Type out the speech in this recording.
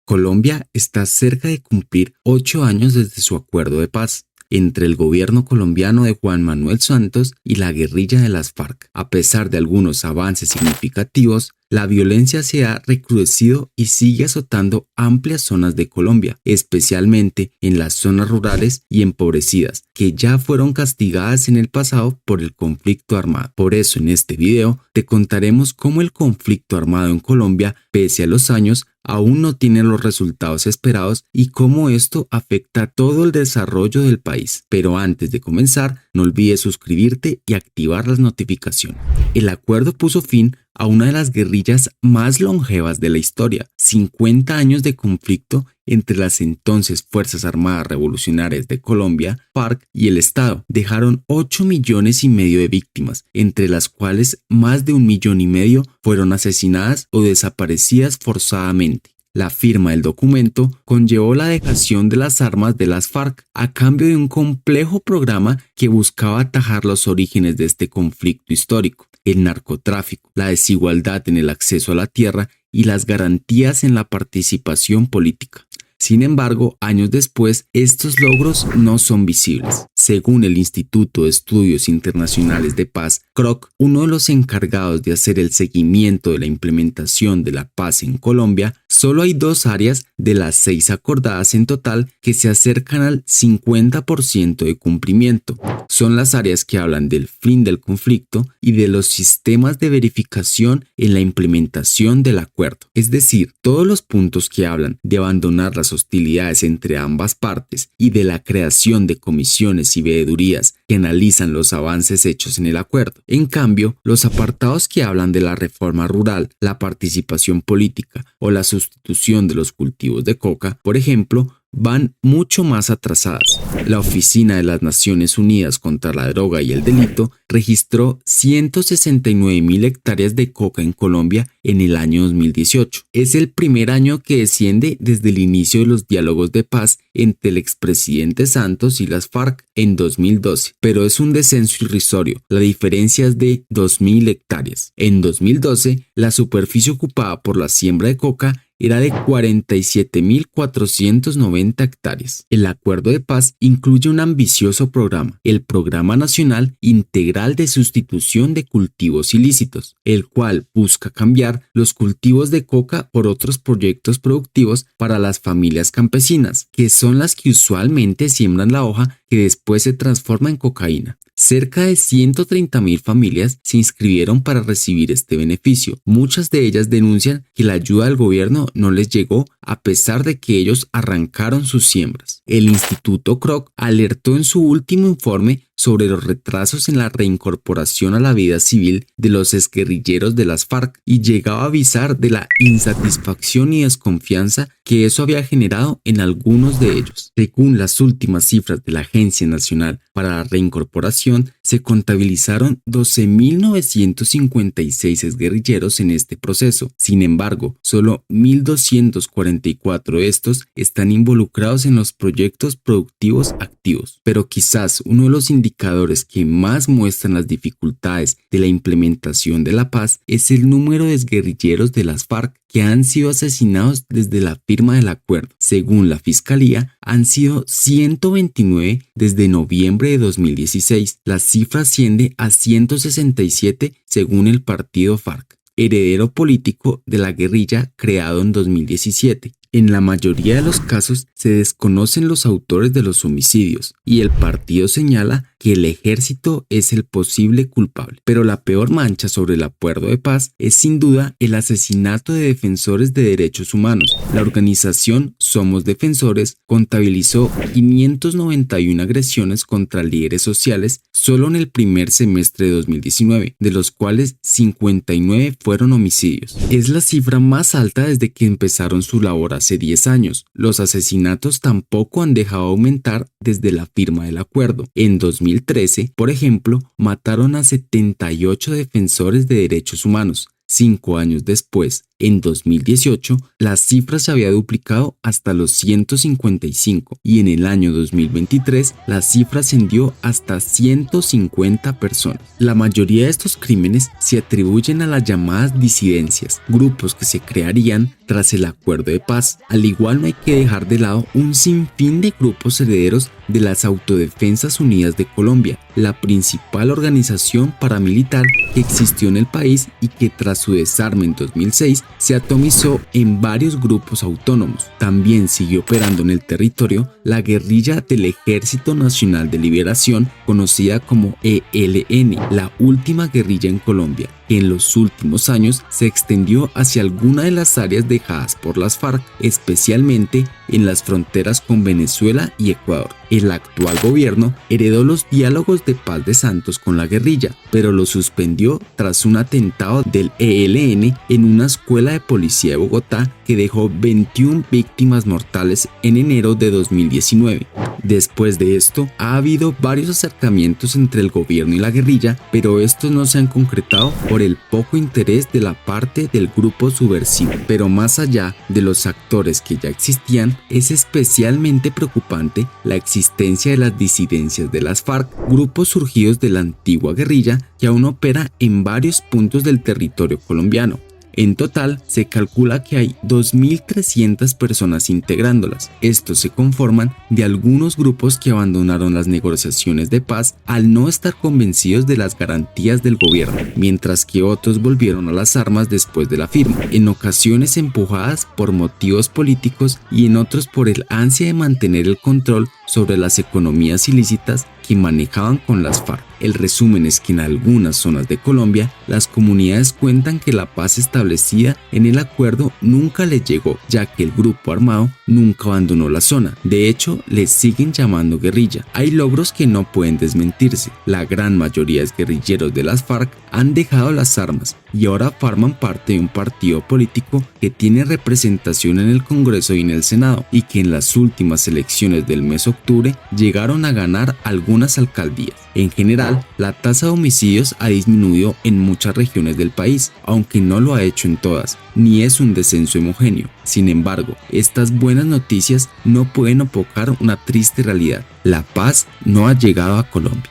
Colombia está cerca de cumplir 8 años desde su acuerdo de paz entre el gobierno colombiano de Juan Manuel Santos y la guerrilla de las FARC. A pesar de algunos avances significativos, la violencia se ha recrudecido y sigue azotando amplias zonas de Colombia, especialmente en las zonas rurales y empobrecidas, que ya fueron castigadas en el pasado por el conflicto armado. Por eso en este video te contaremos cómo el conflicto armado en Colombia, pese a los años, aún no tiene los resultados esperados y cómo esto afecta todo el desarrollo del país. Pero antes de comenzar, no olvides suscribirte y activar las notificaciones. El acuerdo puso fin a una de las guerrillas más longevas de la historia, 50 años de conflicto entre las entonces Fuerzas Armadas Revolucionarias de Colombia, FARC, y el Estado. Dejaron 8,5 millones de víctimas, entre las cuales más de 1,5 millones fueron asesinadas o desaparecidas forzadamente. La firma del documento conllevó la dejación de las armas de las FARC a cambio de un complejo programa que buscaba atajar los orígenes de este conflicto histórico: el narcotráfico, la desigualdad en el acceso a la tierra y las garantías en la participación política. Sin embargo, años después, estos logros no son visibles. Según el Instituto de Estudios Internacionales de Paz, CROC, uno de los encargados de hacer el seguimiento de la implementación de la paz en Colombia, solo hay 2 áreas de las 6 acordadas en total que se acercan al 50% de cumplimiento. Son las áreas que hablan del fin del conflicto y de los sistemas de verificación en la implementación del acuerdo. Es decir, todos los puntos que hablan de abandonar las hostilidades entre ambas partes y de la creación de comisiones y veedurías que analizan los avances hechos en el acuerdo. En cambio, los apartados que hablan de la reforma rural, la participación política o la sustitución de los cultivos de coca, por ejemplo, van mucho más atrasadas. La Oficina de las Naciones Unidas contra la Droga y el Delito registró 169,000 hectáreas de coca en Colombia en el año 2018. Es el primer año que desciende desde el inicio de los diálogos de paz entre el expresidente Santos y las FARC en 2012, pero es un descenso irrisorio. La diferencia es de 2,000 hectáreas. En 2012, la superficie ocupada por la siembra de coca era de 47,490 hectáreas. El acuerdo de paz incluye un ambicioso programa, el Programa Nacional Integral de Sustitución de Cultivos Ilícitos, el cual busca cambiar los cultivos de coca por otros proyectos productivos para las familias campesinas, que son las que usualmente siembran la hoja que después se transforma en cocaína. Cerca de 130,000 familias se inscribieron para recibir este beneficio. Muchas de ellas denuncian que la ayuda del gobierno no les llegó a pesar de que ellos arrancaron sus siembras. El Instituto CROC alertó en su último informe sobre los retrasos en la reincorporación a la vida civil de los exguerrilleros de las FARC y llegaba a avisar de la insatisfacción y desconfianza que eso había generado en algunos de ellos. Según las últimas cifras de la Agencia Nacional para la Reincorporación, se contabilizaron 12,956 exguerrilleros en este proceso. Sin embargo, solo 1,244 de estos están involucrados en los proyectos productivos activos. Pero quizás uno de los indicadores que más muestran las dificultades de la implementación de la paz es el número de exguerrilleros de las FARC que han sido asesinados desde la firma del acuerdo. Según la Fiscalía, han sido 129 desde noviembre de 2016. La cifra asciende a 167 según el partido FARC, heredero político de la guerrilla creado en 2017. En la mayoría de los casos se desconocen los autores de los homicidios y el partido señala que el ejército es el posible culpable. Pero la peor mancha sobre el acuerdo de paz es sin duda el asesinato de defensores de derechos humanos. La organización Somos Defensores contabilizó 591 agresiones contra líderes sociales solo en el primer semestre de 2019, de los cuales 59 fueron homicidios. Es la cifra más alta desde que empezaron su labor hace 10 años. Los asesinatos tampoco han dejado de aumentar desde la firma del acuerdo. En 2013, por ejemplo, mataron a 78 defensores de derechos humanos, 5 años después, en 2018, la cifra se había duplicado hasta los 155 y en el año 2023 la cifra ascendió hasta 150 personas. La mayoría de estos crímenes se atribuyen a las llamadas disidencias, grupos que se crearían tras el acuerdo de paz. Al igual, no hay que dejar de lado un sinfín de grupos herederos de las Autodefensas Unidas de Colombia, la principal organización paramilitar que existió en el país y que tras su desarme en 2006 se atomizó en varios grupos autónomos. También siguió operando en el territorio la guerrilla del Ejército Nacional de Liberación, conocida como ELN, la última guerrilla en Colombia, que en los últimos años se extendió hacia algunas de las áreas dejadas por las FARC, especialmente en las fronteras con Venezuela y Ecuador. El actual gobierno heredó los diálogos de paz de Santos con la guerrilla, pero lo suspendió tras un atentado del ELN en una escuela de policía de Bogotá que dejó 21 víctimas mortales en enero de 2019. Después de esto, ha habido varios acercamientos entre el gobierno y la guerrilla, pero estos no se han concretado por el poco interés de la parte del grupo subversivo. Pero más allá de los actores que ya existían, es especialmente preocupante la existencia de las disidencias de las FARC, grupos surgidos de la antigua guerrilla que aún opera en varios puntos del territorio colombiano. En total, se calcula que hay 2.300 personas integrándolas. Estos se conforman de algunos grupos que abandonaron las negociaciones de paz al no estar convencidos de las garantías del gobierno, mientras que otros volvieron a las armas después de la firma, en ocasiones empujadas por motivos políticos y en otros por el ansia de mantener el control sobre las economías ilícitas que manejaban con las FARC. El resumen es que en algunas zonas de Colombia, las comunidades cuentan que la paz establecida en el acuerdo nunca les llegó, ya que el grupo armado nunca abandonó la zona. De hecho, les siguen llamando guerrilla. Hay logros que no pueden desmentirse. La gran mayoría de guerrilleros de las FARC han dejado las armas y ahora forman parte de un partido político que tiene representación en el Congreso y en el Senado, y que en las últimas elecciones del mes de octubre llegaron a ganar algunas alcaldías. En general, la tasa de homicidios ha disminuido en muchas regiones del país, aunque no lo ha hecho en todas, ni es un descenso homogéneo. Sin embargo, estas buenas noticias no pueden opacar una triste realidad: la paz no ha llegado a Colombia.